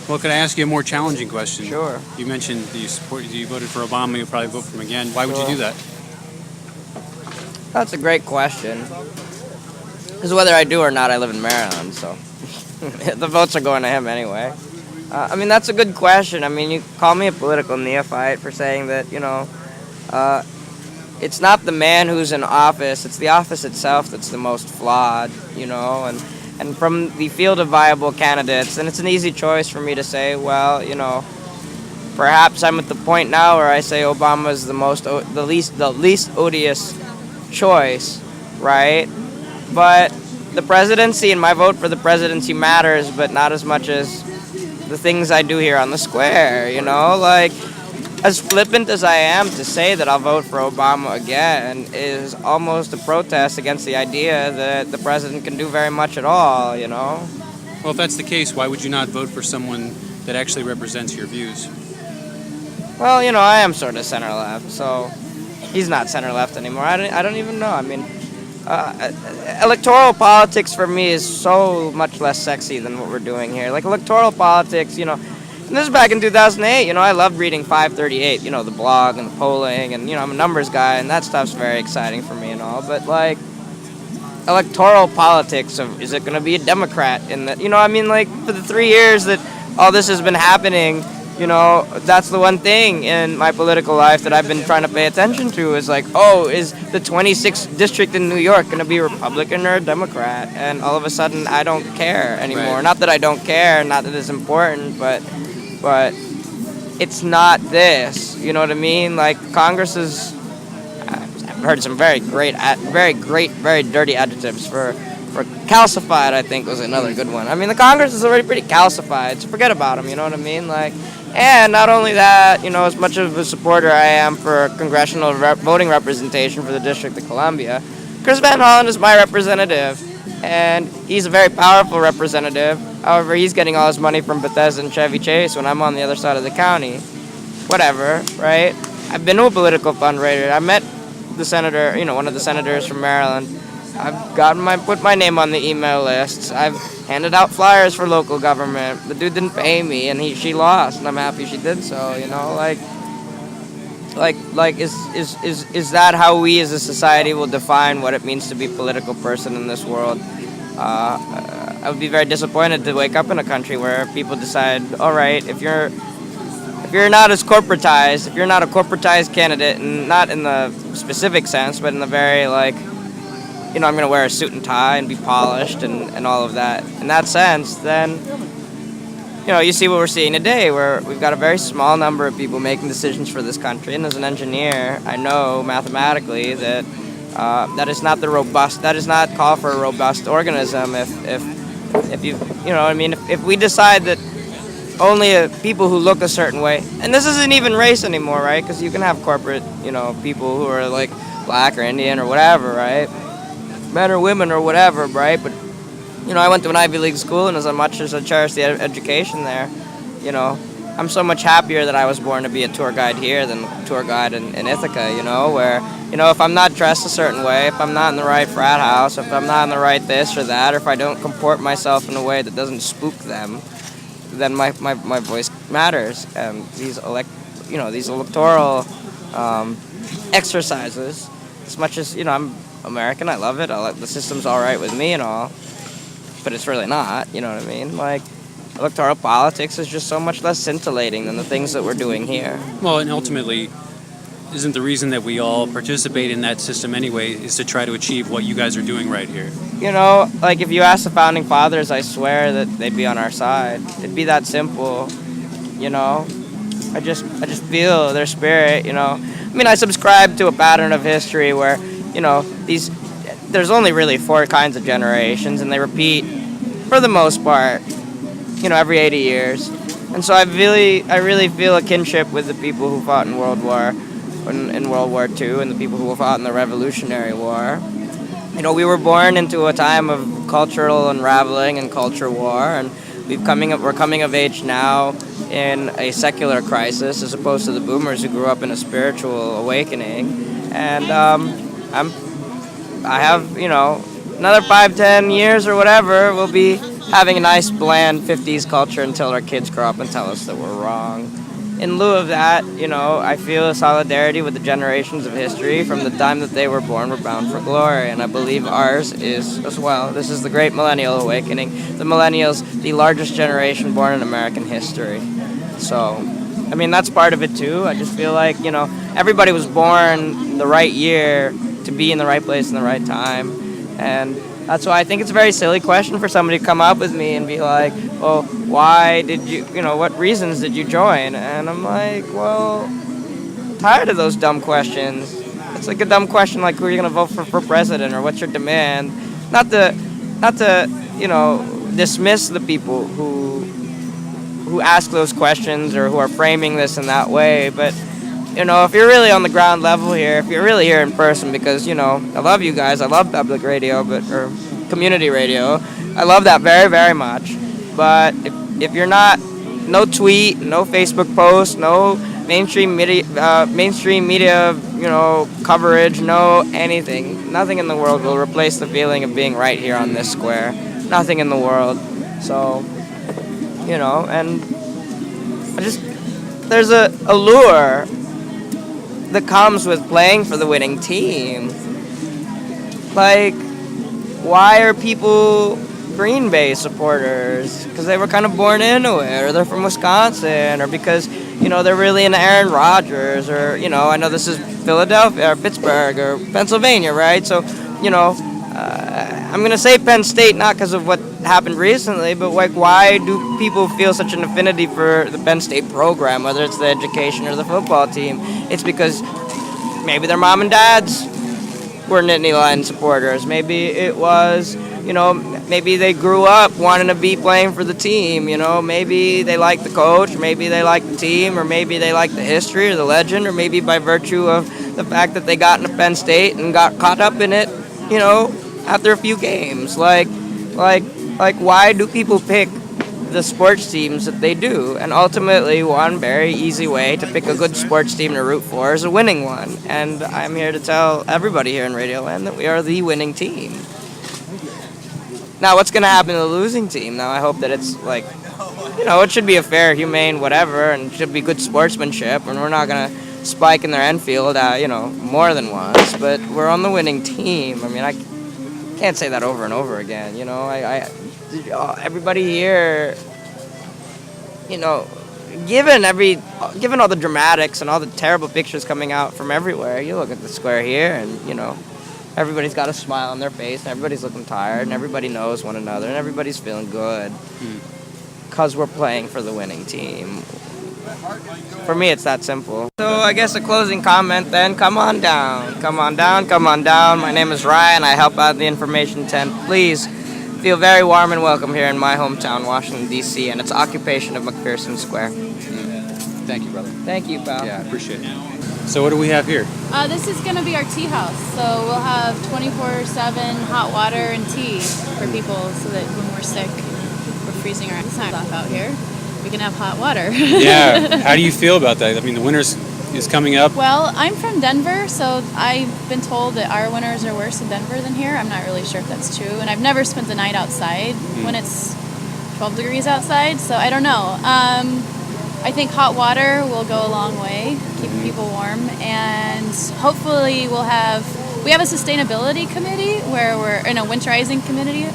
Well, could I ask you a more challenging question? Sure. You mentioned that you voted for Obama. You'll probably vote for him again. Why would you do Sure. that? That's a great question. Because whether I do or not, I live in Maryland, so the votes are going to him anyway. I mean, that's a good question. I mean, you call me a political neophyte for saying that, uh, it's not the man who's in office, it's the office itself that's the most flawed, and from the field of viable candidates, then it's an easy choice for me to say, well, perhaps I'm at the point now where I say Obama is the least odious choice, right? But the presidency and my vote for the presidency matters, but not as much as the things I do here on the square, like as flippant as I am to say that I'll vote for Obama again is almost a protest against the idea that the president can do very much at all, Well, if that's the case, why would you not vote for someone that actually represents your views? Well, I am sort of center left, so he's not center left anymore. I don't even know. I mean, electoral politics for me is so much less sexy than what we're doing here. Like electoral politics, and this is back in 2008. I loved reading 538, the blog and the polling, and I'm a numbers guy, and that stuff's very exciting for me and all. But like electoral politics of is it going to be a Democrat in the, I mean, like for the 3 years that all this has been happening. That's the one thing in my political life that I've been trying to pay attention to is like, oh, is the 26th district in New York going to be Republican or Democrat? And all of a sudden, I don't care anymore. Right. Not that I don't care, not that it's important, but it's not this. You know what I mean? Like Congress is. I've heard some very great, very dirty adjectives for calcified. I think was another good one. I mean, the Congress is already pretty calcified, so forget about them. You know what I mean? Like. And not only that, as much of a supporter I am for congressional voting representation for the District of Columbia, Chris Van Hollen is my representative, and he's a very powerful representative. However, he's getting all his money from Bethesda and Chevy Chase when I'm on the other side of the county. Whatever, right? I've been to a political fundraiser. I met the senator, one of the senators from Maryland. I've put my name on the email lists. I've handed out flyers for local government. The dude didn't pay me, and she lost, and I'm happy she did so. Is that how we as a society will define what it means to be a political person in this world? I would be very disappointed to wake up in a country where people decide, all right, if you're not as corporatized, if you're not a corporatized candidate, and not in the specific sense, but in the very I'm going to wear a suit and tie and be polished and all of that. In that sense, then, you see what we're seeing today, where we've got a very small number of people making decisions for this country. And as an engineer, I know mathematically that that is not call for a robust organism. If we decide that only people who look a certain way, and this isn't even race anymore, right? Because you can have corporate, people who are like black or Indian or whatever, right? Men or women or whatever, right? But, I went to an Ivy League school, and as much as I cherish the education there, I'm so much happier that I was born to be a tour guide here than a tour guide in Ithaca, where, if I'm not dressed a certain way, if I'm not in the right frat house, if I'm not in the right this or that, or if I don't comport myself in a way that doesn't spook them, then my voice matters. And these electoral exercises, as much as, I'm American, I love it. The system's all right with me and all, but it's really not. You know what I mean? Like, electoral politics is just so much less scintillating than the things that we're doing here. Well, and ultimately, isn't the reason that we all participate in that system anyway is to try to achieve what you guys are doing right here? Like if you ask the founding fathers, I swear that they'd be on our side. It'd be that simple. I just feel their spirit. I mean, I subscribe to a pattern of history where. There's only really 4 kinds of generations, and they repeat for the most part, every 80 years. And so I really feel a kinship with the people who fought in World War II, and the people who fought in the Revolutionary War. We were born into a time of cultural unraveling and culture war, and we're coming of age now in a secular crisis, as opposed to the boomers who grew up in a spiritual awakening. And I have, another 5-10 years or whatever, we'll be having a nice bland 50s culture until our kids grow up and tell us that we're wrong. In lieu of that, I feel a solidarity with the generations of history from the time that they were born were bound for glory, and I believe ours is as well. This is the great millennial awakening. The millennials, the largest generation born in American history. So, that's part of it too. I just feel like, everybody was born the right year to be in the right place in the right time, and that's why I think it's a very silly question for somebody to come up with me and be like, well, why did you, what reasons did you join? And I'm like, well, tired of those dumb questions. It's like a dumb question like, who are you going to vote for president, or what's your demand? Not to, dismiss the people who ask those questions or who are framing this in that way, but if you're really on the ground level here, if you're really here in person, because, I love you guys, I love public radio, or community radio, I love that very, very much, but if you're not, no tweet, no Facebook post, no mainstream media, coverage, no anything, nothing in the world will replace the feeling of being right here on this square, nothing in the world, so, and there's a allure that comes with playing for the winning team. Like, why are people Green Bay supporters? Because they were kind of born into it, or they're from Wisconsin, or because, they're really into Aaron Rodgers, or, I know this is Philadelphia, or Pittsburgh, or Pennsylvania, right? So, I'm going to say Penn State, not because of what happened recently, but like, why do people feel such an affinity for the Penn State program, whether it's the education or the football team? It's because maybe their mom and dads were Nittany Lion supporters. Maybe it was, maybe they grew up wanting to be playing for the team, maybe they like the coach, maybe they like the team, or maybe they like the history or the legend, or maybe by virtue of the fact that they got into Penn State and got caught up in it, after a few games. Like, why do people pick the sports teams that they do? And ultimately, one very easy way to pick a good sports team to root for is a winning one. And I'm here to tell everybody here in Radioland that we are the winning team. Now, what's going to happen to the losing team? Now, I hope that it's like, it should be a fair, humane, whatever, and it should be good sportsmanship, and we're not going to spike in their Enfield, more than once, but we're on the winning team. I can't say that over and over again, everybody here, given all the dramatics and all the terrible pictures coming out from everywhere, you look at the square here and, everybody's got a smile on their face, and everybody's looking tired, and everybody knows one another, and everybody's feeling good because we're playing for the winning team. For me, it's that simple. So I guess a closing comment then, come on down. Come on down, come on down. My name is Ryan. I help out the information tent. Please feel very warm and welcome here in my hometown, Washington, D.C., and its occupation of McPherson Square. Thank you, brother. Thank you, pal. Yeah, I appreciate it. So what do we have here? This is going to be our tea house. So we'll have 24/7 hot water and tea for people so that when we're sick, we're freezing our stuff out here, we can have hot water. Yeah. How do you feel about that? The winter is coming up. Well, I'm from Denver, so I've been told that our winters are worse in Denver than here. I'm not really sure if that's true. And I've never spent the night outside when it's 12 degrees outside, so I don't know. I think hot water will go a long way, keeping people warm, and hopefully we have a sustainability committee where we're in a winterizing committee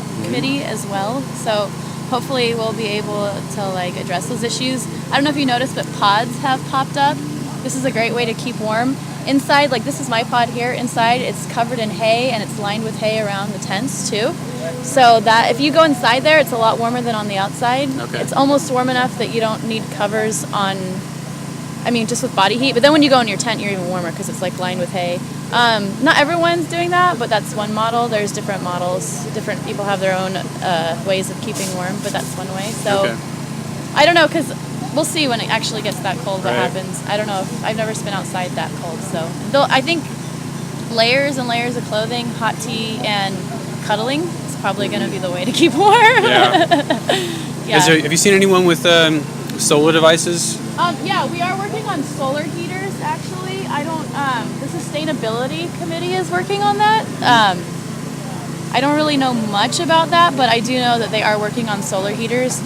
as well. So hopefully we'll be able to address those issues. I don't know if you noticed, but pods have popped up. This is a great way to keep warm. Inside, this is my pod here. Inside, it's covered in hay, and it's lined with hay around the tents too. So that if you go inside there, it's a lot warmer than on the outside. Okay. It's almost warm enough that you don't need covers on, just with body heat. But then when you go in your tent, you're even warmer because it's lined with hay. Not everyone's doing that, but that's one model. There's different models. Different people have their own ways of keeping warm, but that's one way. So Okay. I don't know, because we'll see when it actually gets that cold what Right. happens. I don't know. I've never been outside that cold. So I think layers and layers of clothing, hot tea, and cuddling is probably going to be the way to keep warm. Yeah. Yeah. Have you seen anyone with solar devices? Yeah, we are working on solar heaters, actually. The sustainability committee is working on that. I don't really know much about that, but I do know that they are working on solar heaters.